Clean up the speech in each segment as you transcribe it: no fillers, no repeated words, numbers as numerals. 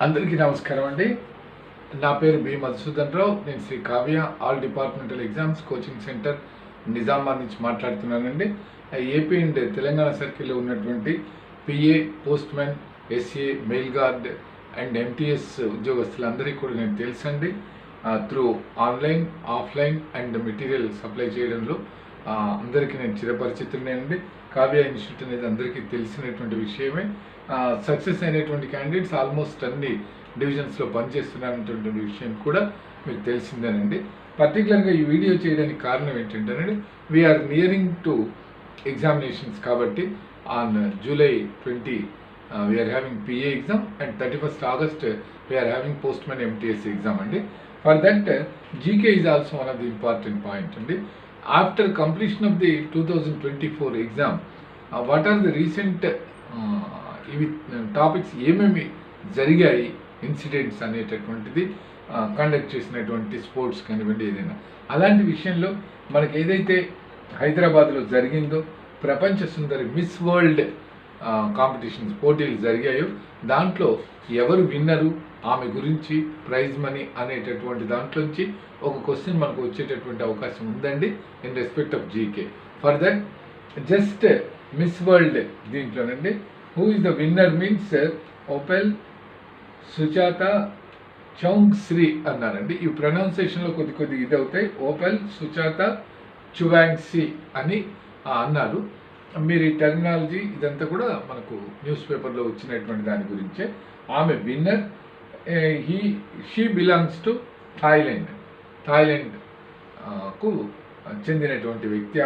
అందరికీ నమస్కారం అండి. నా పేరు బి మధుసూదన్ రావు. నేను Sri Kavya all departmental exams coaching centre Nizamabad నుంచి మాట్లాడుతున్నానండి. ఏపీ అండ్ తెలంగాణ సర్కిల్లో ఉన్నటువంటి PA, postmen, SA, mail guard and MTS ఉద్యోగస్తులందరికీ కూడా నేను తెలుసండి. Through online, offline and material supply చేయడంలో అందరికీ నేను చిరపరిచితుడినండి. కావ్య ఇన్స్టిట్యూట్ అనేది అందరికీ తెలిసినటువంటి విషయమే. సక్సెస్ అయినటువంటి క్యాండిడేట్స్ ఆల్మోస్ట్ అన్ని డివిజన్స్లో పనిచేస్తున్నటువంటి విషయం కూడా మీకు తెలిసిందేనండి. పర్టికులర్గా ఈ వీడియో చేయడానికి కారణం ఏంటంటేనండి, వీఆర్ నియరింగ్ టు ఎగ్జామినేషన్స్ కాబట్టి on July 20 we are having PA exam and 31st August we are having postmen MTS exam అండి. For that GK is also one of the important point అండి. After completion of the 2024 exam what are the recent ఇవి topics ఏమేమి జరిగాయి, incidents అనేటటువంటిది conduct చేసినటువంటి sports కానివ్వండి, ఏదైనా అలాంటి విషయంలో మనకి ఏదైతే హైదరాబాద్లో జరిగిందో ప్రపంచ సుందరి మిస్ వరల్డ్ కాంపిటీషన్స్ పోటీలు జరిగాయో దాంట్లో ఎవరు విన్నరు, ఆమె గురించి ప్రైజ్ మనీ అనేటటువంటి దాంట్లోంచి ఒక క్వశ్చన్ మనకు వచ్చేటటువంటి అవకాశం ఉందండి in respect of GK. For that just Miss World దీంట్లోనండి who is the winner means Opal Suchata Chuangsri అన్నారండి. ఈ ప్రొనౌన్సియేషన్లో కొద్ది ఇది అవుతాయి. ఓపెల్ సుజాత చువాంగ్సీ అని అన్నారు. మీరు ఈ టెర్మినాలజీ ఇదంతా కూడా మనకు న్యూస్ పేపర్లో వచ్చినటువంటి దాని గురించే. ఆమె విన్నర్. షీ బిలాంగ్స్ టు థాయిలాండ్కు చెందినటువంటి వ్యక్తి.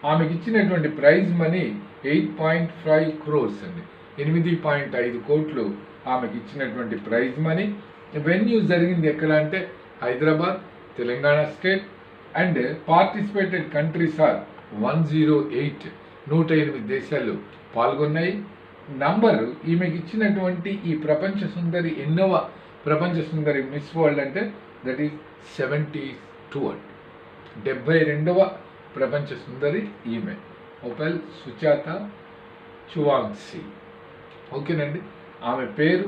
ఆమెకి ఇచ్చినటువంటి ప్రైజ్ మనీ 8.5 crores అండి. 8.5 కోట్లు ఆమెకి ఇచ్చినటువంటి ప్రైజ్ మనీ. వెన్యూ జరిగింది ఎక్కడ అంటే Hyderabad, Telangana state and participated countries are 108. 108 దేశాలు పాల్గొన్నాయి. నంబరు ఈమెకి ఇచ్చినటువంటి ఈ ప్రపంచ సుందరి ఎన్నవ ప్రపంచ సుందరి మిస్ వరల్డ్ అంటే దట్ ఈస్ 72 అండి. 72వ ప్రపంచ సుందరి ఈమె ఓపెల్ సుజాత చువాంగ్సీ. ఓకేనండి. ఆమె పేరు,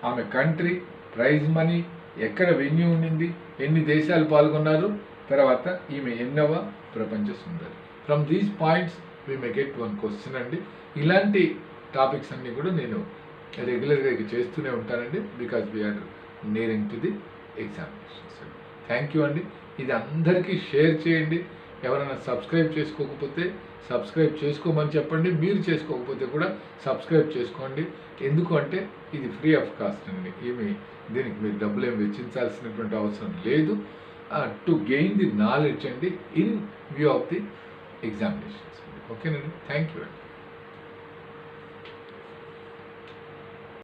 ఆమె కంట్రీ, ప్రైజ్ మనీ, ఎక్కడ వెన్యూ ఉండింది, ఎన్ని దేశాలు పాల్గొన్నారు, తర్వాత ఈమె ఎన్నవ ప్రపంచ సుందరి. From these points we may get one question అండి. ఇలాంటి టాపిక్స్ అన్నీ కూడా నేను రెగ్యులర్గా చేస్తూనే ఉంటానండి. Because we are nearing to the examinations. Thank you అండి. ఇది అందరికీ షేర్ చేయండి. ఎవరైనా సబ్స్క్రైబ్ చేసుకోకపోతే సబ్స్క్రైబ్ చేసుకోమని చెప్పండి. మీరు చేసుకోకపోతే కూడా సబ్స్క్రైబ్ చేసుకోండి. ఎందుకు అంటే ఇది ఫ్రీ ఆఫ్ కాస్ట్ అండి. దీనికి మీరు డబ్బులు ఏమి వెచ్చించాల్సినటువంటి అవసరం లేదు. టు గెయిన్ ది నాలెడ్జ్ అండి in view of the examinations. ఓకేనండి. థ్యాంక్ యూ అండి.